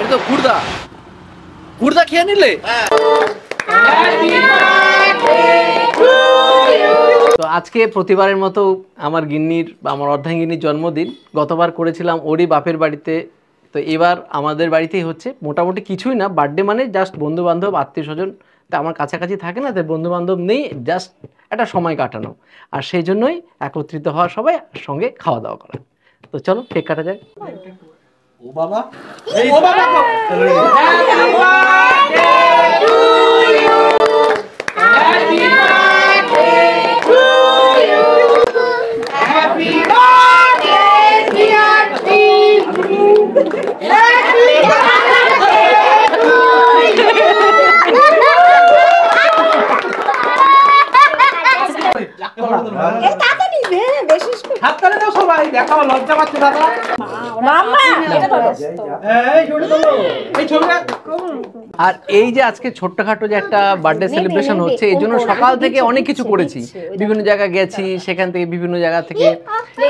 এটা তো গুড়দা গুড়দা খেয়ে নিলে। তো আজকে প্রতিবারের মতো আমার গিন্নির বা আমার অর্ধাঙ্গিনীর জন্মদিন। গতবার করেছিলাম ওরই বাপের বাড়িতে, তো এবার আমাদের বাড়িতেই হচ্ছে। মোটামুটি কিছুই না, বার্থডে মানে জাস্ট বন্ধু বান্ধব আত্মীয় স্বজন তা আমার কাছাকাছি থাকে না, তাই বন্ধু বান্ধব নেই, জাস্ট একটা সময় কাটানো। আর সেই জন্যই একত্রিত হওয়া, সবাই সঙ্গে খাওয়া দাওয়া করা। তো চলো কেক কাটা যায়। ও বাবা, ও বাবা, আর এই যে আজকে ছোট্টখাটো যে একটা বার্থডে সেলিব্রেশন হচ্ছে, এই জন্য সকাল থেকে অনেক কিছু করেছি, বিভিন্ন জায়গায় গেছি, সেখান থেকে বিভিন্ন জায়গা থেকে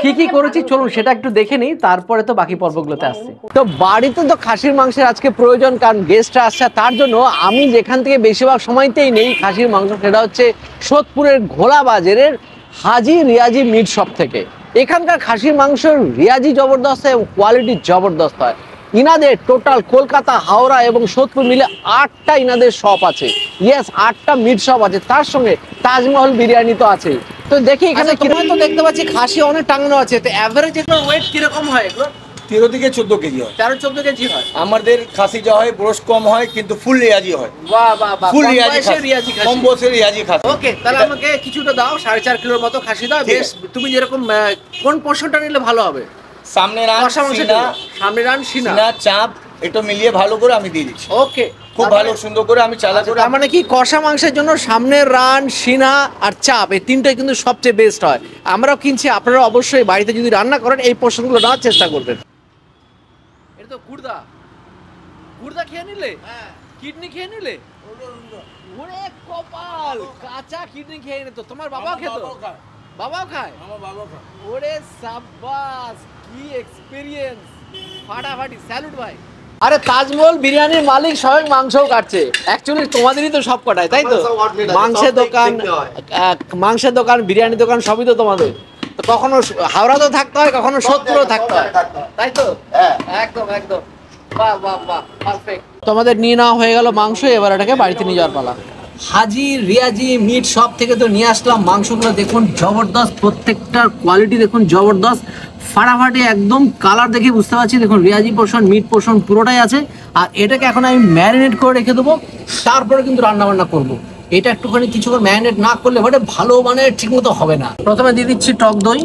কি কি করেছি চলুন সেটা একটু দেখে নিই, তারপরে তো বাকি পর্বগুলোতে আসছি। তো বাড়িতে তো খাসির মাংসের আজকে প্রয়োজন, কারণ গেস্টরা আসছে। তার জন্য আমি যেখান থেকে বেশিরভাগ সময়তেই নেই খাসির মাংস, সেটা হচ্ছে সোদপুরের ঘোলা বাজারের হাজি রিয়াজি মিট শপ থেকে। এখানকার খাসির মাংসের রিয়াজি জবরদস্ত এবং কোয়ালিটি জবরদস্ত হয়। ইনাদের টোটাল কলকাতা, হাওড়া এবং সোদপুর মিলে 8টা ইনাদের শপ আছে। ইয়েস, 8টা মিট শপ আছে, তার সঙ্গে তাজমহল বিরিয়ানি তো আছে। তো দেখি এখানে কিরকম, তো দেখতে পাচ্ছি খাসি অনেক টাঙানো আছে। তো অ্যাভারেজ এগুলোর ওয়েট কিরকম হয়? এগুলো 13 থেকে 14 কেজি হয়। 13-14 কেজি হয়। আমাদের খাসি যা হয় ব্রোস কম হয়, কিন্তু ফুল রিয়াজি হয়। বাহ বাহ বাহ, ফুল কম রিয়াজি বয়সের রিয়াজি খাসি। কম বয়সের রিয়াজি খাসি। ওকে, তাহলে আমাকে কিছুটা দাও, 4.5 কিলোর মতো খাসি দাও। বেশ, তুমি যেরকম কোন পোর্শনটা নিলে ভালো হবে? সামনে রান, সিনা, সামনে রান, সিনা, চাপ, এটা মিলিয়ে ভালো করে আমি দিয়ে দিচ্ছি। ওকে, খুব ভালো সুন্দর করে আমি চালা করে। তার মানে কি কষা মাংসের জন্য সামনের রান, সিনা আর চাপ, এই তিনটাই কিন্তু সবচেয়ে বেস্ট হয়। আমরাও কিনছি, আপনারা অবশ্যই বাড়িতে যদি রান্না করেন এই পোর্শনগুলো নেওয়ার চেষ্টা করবেন। এটা তো গুড়দা গুড়দা খেয়ে নিলে, কিডনি খেয়ে নিলে, ওরে কপাল, কাঁচা কিডনি খেয়ে নিত। তোমার বাবাও খেত? বাবাও খায়? আমার বাবা খায়। ওরে সাব্বাস, কি এক্সপেরিয়েন্স, ফাটাফাটি, স্যালুট ভাই। আরে তাজমহল বিরিয়ানির মালিক স্বয়ং মাংসও কাটছে। অ্যাকচুয়ালি তোমাদেরই তো সব কটায়, তাই তো? মাংসের দোকান, মাংসের দোকান, বিরিয়ানি দোকান সবই তো তোমাদের। তো কখনো হাওড়াতেও থাকতে হয়, কখনো সোদপুরেও থাকতে হয়, তাই তো? একদম একদম, বাহ বাহ বাহ, পারফেক্ট। তোমাদের নিয়ে নেওয়া হয়ে গেল মাংস, এবার এটাকে বাড়িতে নিয়ে যাওয়ার পালা। হাজি রিয়াজি মিট শপ থেকে তো নিয়ে আসলাম মাংসগুলো। দেখুন জবরদস্ত, প্রত্যেকটার কোয়ালিটি দেখুন জবরদস্ত, ফাটাফাটি একদম। কালার দেখে বুঝতে পারছি, দেখুন রিয়াজি পোর্শন, মিট পোর্শন পুরোটাই আছে। আর এটাকে এখন আমি ম্যারিনেট করে রেখে দেবো, তারপরে কিন্তু রান্না বান্না করবো। এটা একটুখানি কিছুক্ষণ ম্যারিনেট না করলে মানে ভালো, মানে ঠিক মতো হবে না। প্রথমে দিয়ে দিচ্ছি টক দই,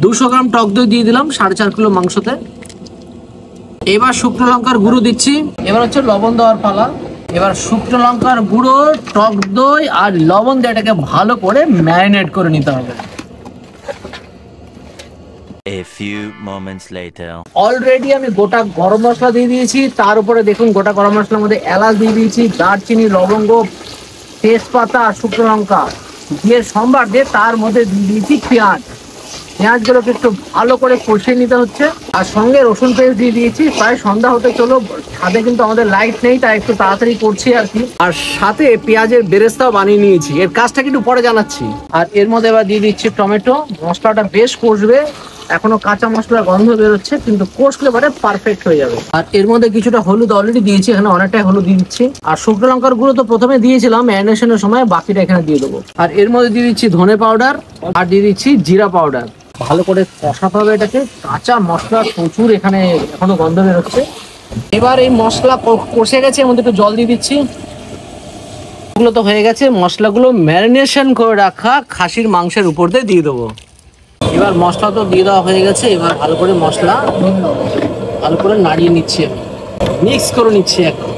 200 গ্রাম টক দই দিয়ে দিলাম 4.5 কিলো মাংসতে। এবার শুকনো লঙ্কার গুঁড়ো দিচ্ছি। এবার হচ্ছে লবণ দেওয়ার পালা। এবার শুকনো লঙ্কার গুঁড়ো, টক দই আর লবণ দিয়ে এটাকে ভালো করে ম্যারিনেট করে নিতে হবে। A few moments later. Already আমি গোটা গরম মশলা দিয়ে দিয়েছি, তার উপরে দেখুন গোটা গরম মশলার মধ্যে এলাচ দিয়ে দিয়েছি, দারচিনি, লবঙ্গ, তেজপাতা আর শুকনো লঙ্কা দিয়ে সম্বার দিয়ে তার মধ্যে দিয়ে দিয়েছি পেঁয়াজ। পেঁয়াজগুলোকে একটু ভালো করে কষিয়ে নিতে হচ্ছে, আর সঙ্গে রসুন পেস্ট দিয়ে দিয়েছি। প্রায় সন্ধ্যা হতে চলো, ছাদে কিন্তু আমাদের লাইট নেই, তাই একটু তাড়াতাড়ি করছি আর কি। আর সাথে পেঁয়াজের বেরেস্তাও বানিয়ে নিয়েছি, এর কাজটা কিন্তু পরে জানাচ্ছি। আর এর মধ্যে এবার দিয়ে দিচ্ছি টমেটো। মশলাটা বেশ কষবে, এখনো কাঁচা মশলার গন্ধ বেরোচ্ছে, কিন্তু কষলে পরে পারফেক্ট হয়ে যাবে। আর এর মধ্যে কিছুটা হলুদ অলরেডি দিয়েছি, এখানে অনেকটাই হলুদ দিয়ে দিচ্ছি। আর শুকনো লঙ্কার গুঁড়ো তো প্রথমে দিয়েছিলাম ম্যারিনেশনের সময়, বাকিটা এখানে দিয়ে দেবো। আর এর মধ্যে দিয়ে দিচ্ছি ধনে পাউডার আর দিয়ে দিচ্ছি জিরা পাউডার। ভালো করে কষাতে হবে এটাকে, কাঁচা মশলা প্রচুর এখানে এখনো গন্ধ বেরোচ্ছে। এবার এই মশলা কষে গেছে, এর মধ্যে একটু জল দিয়ে দিচ্ছি। এগুলো তো হয়ে গেছে, মশলাগুলো ম্যারিনেশন করে রাখা খাসির মাংসের উপর দিয়ে দেবো। এবার মশলা তো দিয়ে দেওয়া হয়ে গেছে, এবার ভালো করে মশলা ভালো করে নাড়িয়ে নিচ্ছি, মিক্স করে নিচ্ছি এখন।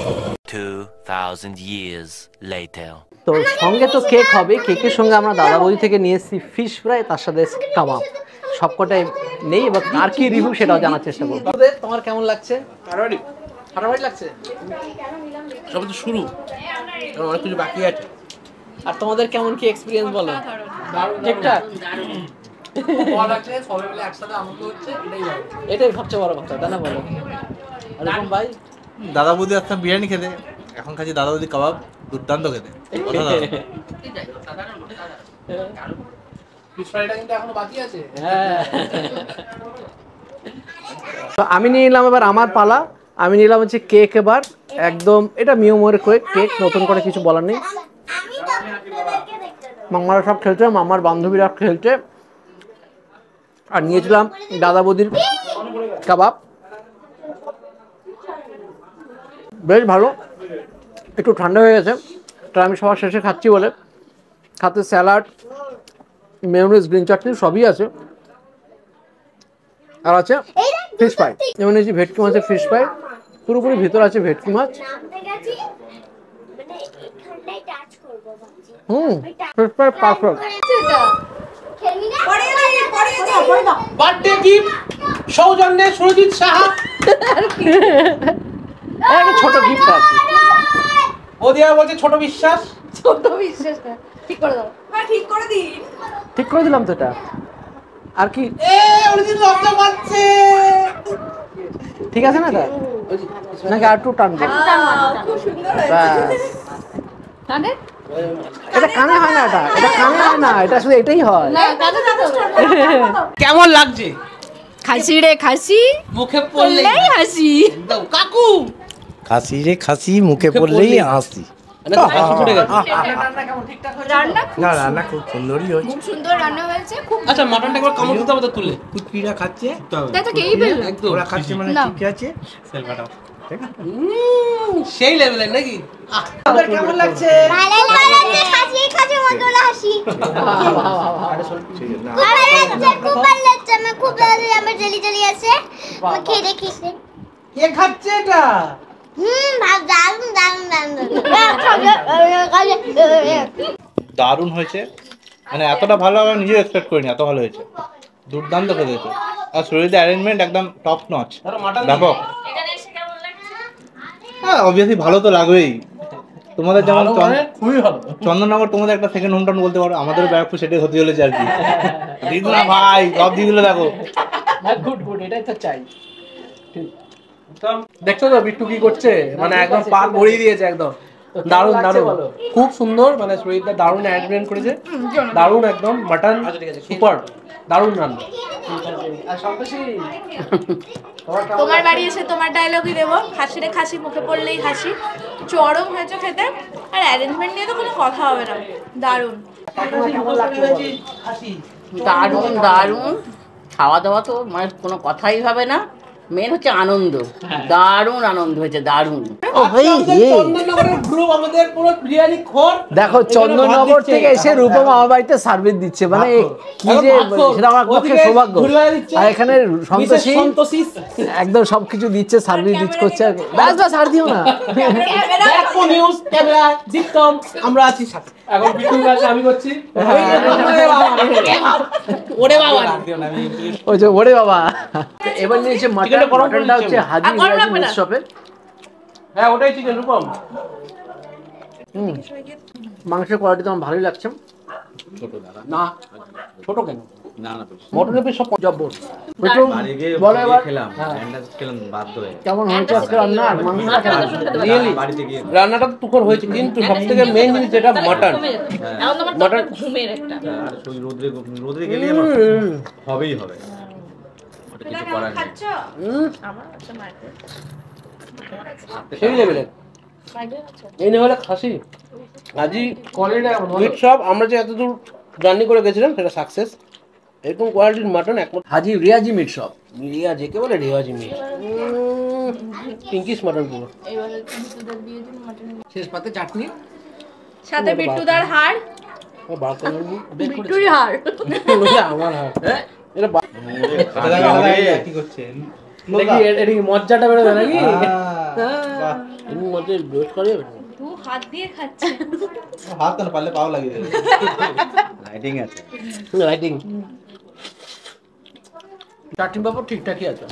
2000 years later. তো সঙ্গে তো কেক হবে, কেকের সঙ্গে আমরা দাদা বৌদি থেকে নিয়ে এসেছি ফিশ ফ্রাই, তার সাথে কাবাব, সবকটাই নেই। এবার আর কি রিভিউ সেটাও জানার চেষ্টা করবো। তোমার কেমন লাগছে? ফাটাফাটি লাগছে, সব তো শুরু, অনেক কিছু বাকি আছে। আর তোমাদের কেমন কি এক্সপিরিয়েন্স বলো? ঠিকঠাক, এটাই সবচেয়ে বড় কথা, তাই না বলো? এরকম ভাই দাদা বৌদি আসতাম বিরিয়ানি খেতে, এখন খাচ্ছি দাদা বৌদি কাবাব, দুর্দান্ত খেতে। ফিশ ফ্রাইটা কিন্তু এখনো বাকি আছে। তো আমি নিয়ে নিলাম এবার আমার পালা। আমি নিলাম হচ্ছে কেক এবার, একদম এটা মিওমোর কেক, নতুন করে কিছু বলার নেই। মামারা সব খেলছে, মামার বান্ধবীরা খেলছে। আর নিয়েছিলাম দাদা বৌদির কাবাব, বেশ ভালো, একটু ঠান্ডা হয়ে গেছে। তাই আমি সবার শেষে খাচ্ছি বলে, খাতে স্যালাড, মেয়োনিজ, গ্রিন চাটনি সবই আছে। আর আছে ফিশ ফ্রাই, যেমন এই যে ভেটকি মাছের ফিশ ফ্রাই, পুরোপুরি ভিতর আছে ভেটকি মাছ। Fish fry perfect. Birthday gift সৌজন্যে সুরজিৎ সাহা। একটা ছোট গিফট আছে। ওদিয়া বলছে ছোট বিশ্বাস। ঠিক করে দাও। হ্যাঁ ঠিক করে দিন। ঠিক করে দিলাম তো এটা। আর কি লজ্জা পাচ্ছে। ঠিক আছে না এটা, নাকি আর একটু টানবো? খুব সুন্দর ব্যাস। কানে? এটা কানে হয় না, এটা কানে হয় না, এটা শুধু এটাই হয়। না কানে দাও। কেমন লাগছে? খাসি রে খাসি, মুখে পড়লেই পড়লেই হাসি। দাও কাকু। খাসি রে খাসি, মুখে পড়লেই হাসি। হাসি ফুটে গেছে। রান্না না, রান্না খুব সুন্দরই হয়েছে। খুব সুন্দর রান্না হয়েছে, খুব আচ্ছা মাটনটা একবার কামড় দিতে হবে তো তুলে। কুচকিরা খাচ্ছে, তাই তো কেই বললো। একদম ওরা খাচ্ছে মানে না। ঠিক আছে। সেল কাটাও, ঠিক আছে। সেই লেভেলের নাকি? আপনার কেমন লাগছে? ভালো লাগছে, খাসি খাসি মতো হাসি। আমার লাগছে, খুব ভালো লাগছে, আমার খুব ভালো লাগছে, আমার জেলি জেলি আছে, আমি খেয়ে দেখিস। কে খাচ্ছে এটা? ভাব দারুন দারুন দারুন। দারুণ হয়েছে, মানে এতটা ভালো আমরা নিজে এক্সপেক্ট করিনি, এত ভালো হয়েছে, দুর্দান্ত খেতে হয়েছে। আর শরীরের অ্যারেঞ্জমেন্ট একদম টপ নচ, ব্যাপক। হ্যাঁ অবভিয়াসলি ভালো তো লাগবেই। তোমাদের যেমন খুবই ভালো। চন্দননগর তোমাদের একটা সেকেন্ড হোম টাউন বলতে পারো, আমাদেরও ব্যারাকপুর সেটাই হতে চলেছে আর কি। দিদু না ভাই, সব দিদিগুলো দেখো। গুড গুড, এটাই তো চাই। দেখছো তো বিট্টু কি করছে, মানে একদম পা ভরিয়ে দিয়েছে একদম। দারুণ দারুণ, খুব সুন্দর, মানে শরীরটা দারুণ অ্যারেঞ্জমেন্ট করেছে, দারুণ একদম। মাটন সুপার, দারুণ রান্না। আর সন্তোষী, তোমার বাড়ি এসে তোমার ডায়লগই দেবো, খাসি রে খাসি, মুখে পড়লেই হাসি। চরম হয়েছে খেতে, আর অ্যারেঞ্জমেন্ট নিয়ে তো কোনো কথা হবে না। দারুণ দারুণ দারুণ খাওয়া দাওয়া তো মানে কোনো কথাই হবে না, মেন হচ্ছে আনন্দ। দারুণ আনন্দ হয়েছে, দারুণ। চন্দননগরের গ্রুপ আমাদের পুরো বিরিয়ানি খোর। দেখো চন্দননগর থেকে এসে রূপম আমার বাড়িতে সার্ভিস দিচ্ছে, মানে কি যে সেটা আমার পক্ষে সৌভাগ্য। আর এখানে সন্তোষী একদম সবকিছু দিচ্ছে, সার্ভিস করছে। ব্যাস ব্যাস, আর দিও না। ব্যাকপো নিউজ ক্যামেরা জিতম, আমরা আছি সাথে। এখন বিট্টুর কাছে আমি করছি। ওরে বাবা, ওই যে ওরে বাবা। এবার নিয়েছে মাটনটা হচ্ছে হাজি মিট শপে। হ্যাঁ ওটাই চিকেন রূপম। মাংসের কোয়ালিটি তো আমার ভালোই লাগছে। না ছোট কেন? না না, মটনের পিস সব জব্বর। বাড়ি গিয়ে বলো এবার খেলাম, স্যান্ডউইচ খেলাম বাধ্য হয়ে। কেমন হয়েছে আজকে রান্না? আর মাংসটা কেমন? রিয়েলি বাড়িতে গিয়ে রান্নাটা তো তুখর হয়েছে, কিন্তু সবথেকে মেইন জিনিস যেটা মাটন। মাটন ঘুমের একটা আর ওই রোদ্রে গেলে আমার হবেই হবে, ওটা কিছু করার নেই। সেই লেভেলের। এই হলো খাসি আজি কোয়ালিটি মিট শপ। আমরা যে এতদূর জার্নি করে গেছিলাম সেটা সাকসেস। এরকম কোয়ালিটির মাটন একমাত্র হাজি রিয়াজি মিট শপ। রিয়াজি, কে বলে রিয়াজি মিট, পিঙ্কিশ মাটন পুরো। শেষ পাতে চাটনি, সাথে বিট্টুদার হাড়, ও বার করে নেবো। বিট্টুর হাড়। আমার হাত এটা কি করছে? এটা কি মজ্জাটা বেরোবে নাকি? তুমি মধ্যে রোস্ট করে দু হাত দিয়ে খাচ্ছে। হাত কেন পারলে পাও লাগিয়ে দেবে। লাইটিং আছে, রাইটিং। চাটনি পাপড় ঠিকঠাকই আছে।